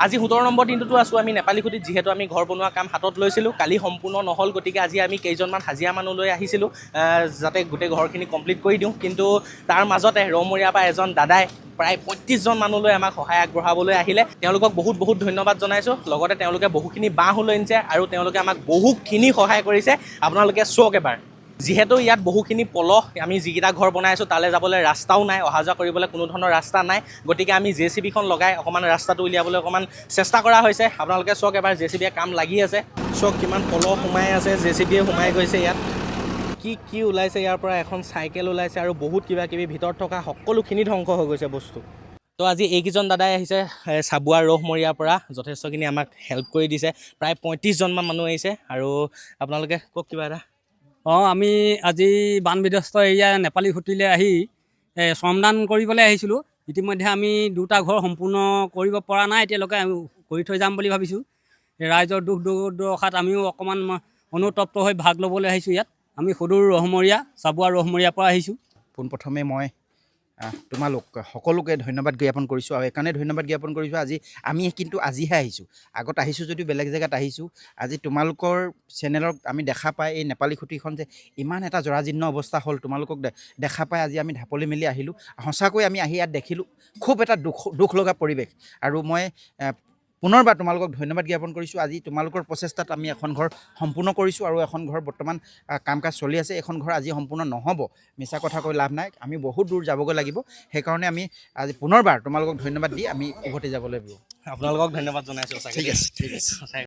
আজি 17 নম্বৰ দিনটোতো আছোঁ আমি নেপালী খুঁটিত, যিহেতু আমি ঘৰ বনোৱা কাম হাতত লৈছিলোঁ। কালি সম্পূৰ্ণ নহ'ল, গতিকে আজি আমি কেইজনমান হাজিৰা মানুহ লৈ আহিছিলোঁ যাতে গোটেই ঘৰখিনি কমপ্লিট কৰি দিওঁ। কিন্তু তাৰ মাজতে ৰৌমৰীয়াৰ পৰা এজন দাদাই প্ৰায় 35জন মানুহলৈ আমাক সহায় আগবঢ়াবলৈ আহিলে। তেওঁলোকক বহুত বহুত ধন্যবাদ জনাইছোঁ। লগতে তেওঁলোকে বহুখিনি বাঁহ লৈ আনিছে আৰু তেওঁলোকে আমাক বহুখিনি সহায় কৰিছে। আপোনালোকে চাওক এবাৰ। যিহেতু ইয়াত বহুখিনি পলহ, আমি যিকেইটা ঘৰ বনাই আছোঁ তালৈ যাবলৈ ৰাস্তাও নাই, অহা যোৱা কৰিবলৈ কোনো ধৰণৰ ৰাস্তা নাই। গতিকে আমি JCBখন লগাই অকণমান ৰাস্তাটো উলিয়াবলৈ অকণমান চেষ্টা কৰা হৈছে। আপোনালোকে চাওক এবাৰ, JCBয়ে কাম লাগি আছে। চাওক কিমান পলহ সোমাই আছে, JCBয়ে সোমাই গৈছে ইয়াত। কি ওলাইছে ইয়াৰ পৰা, এখন চাইকেল ওলাইছে আৰু বহুত কিবা কিবি ভিতৰত থকা সকলোখিনি ধ্বংস হৈ গৈছে বস্তু। তো আজি এইকেইজন দাদাই আহিছে চাবুৱা ৰৌমৰীয়াৰ পৰা, যথেষ্টখিনি আমাক হেল্প কৰি দিছে। প্ৰায় 35জনমান মানুহ আহিছে। আৰু আপোনালোকে কওক কিবা এটা। আমি আজি বান বিধ্বস্ত এৰিয়া নেপালী খুঁটিলৈ আহি শ্ৰমদান কৰিবলৈ আহিছিলোঁ। ইতিমধ্যে আমি 2টা ঘৰ সম্পূৰ্ণ কৰিব পৰা নাই, এতিয়ালৈকে আমি কৰি থৈ যাম বুলি ভাবিছোঁ। ৰাইজৰ দুখ দুৰ্দশাত আমিও অকণমান অনুতপ্ত হৈ ভাগ ল'বলৈ আহিছোঁ ইয়াত। আমি সুদূৰ ৰৌমৰীয়া, চাবুৱা ৰৌমৰীয়াৰ পৰা আহিছোঁ। পোনপ্ৰথমে মই তোমালোক সকলোকে ধন্যবাদ জ্ঞাপন কৰিছোঁ। আৰু এইকাৰণে ধন্যবাদ জ্ঞাপন কৰিছোঁ, আমি কিন্তু আজিহে আহিছোঁ। আগত আহিছোঁ যদিও বেলেগ জেগাত আহিছোঁ। আজি তোমালোকৰ চেনেলত আমি দেখা পাই এই নেপালী খুঁটিখন যে ইমান এটা জৰাজীৰ্ণ অৱস্থা হ'ল, তোমালোকক দেখা পাই আজি আমি ঢাপলি মেলি আহিলোঁ। সঁচাকৈ আমি আহি ইয়াত দেখিলোঁ খুব এটা দুখ লগা পৰিৱেশ। আৰু মই পুনৰবাৰ তোমালোকক ধন্যবাদ জ্ঞাপন কৰিছোঁ। আজি তোমালোকৰ প্ৰচেষ্টাত আমি এখন ঘৰ সম্পূৰ্ণ কৰিছোঁ আৰু এখন ঘৰ বৰ্তমান কাম কাজ চলি আছে। এখন ঘৰ আজি সম্পূৰ্ণ নহ'ব, মিছা কথা কৈ লাভ নাই, আমি বহুত দূৰ যাবগৈ লাগিব। সেইকাৰণে আমি আজি পুনৰবাৰ তোমালোকক ধন্যবাদ দি আমি উভতি যাবলৈ লাগিব। আপোনালোকক ধন্যবাদ জনাইছোঁ। ঠিক আছে।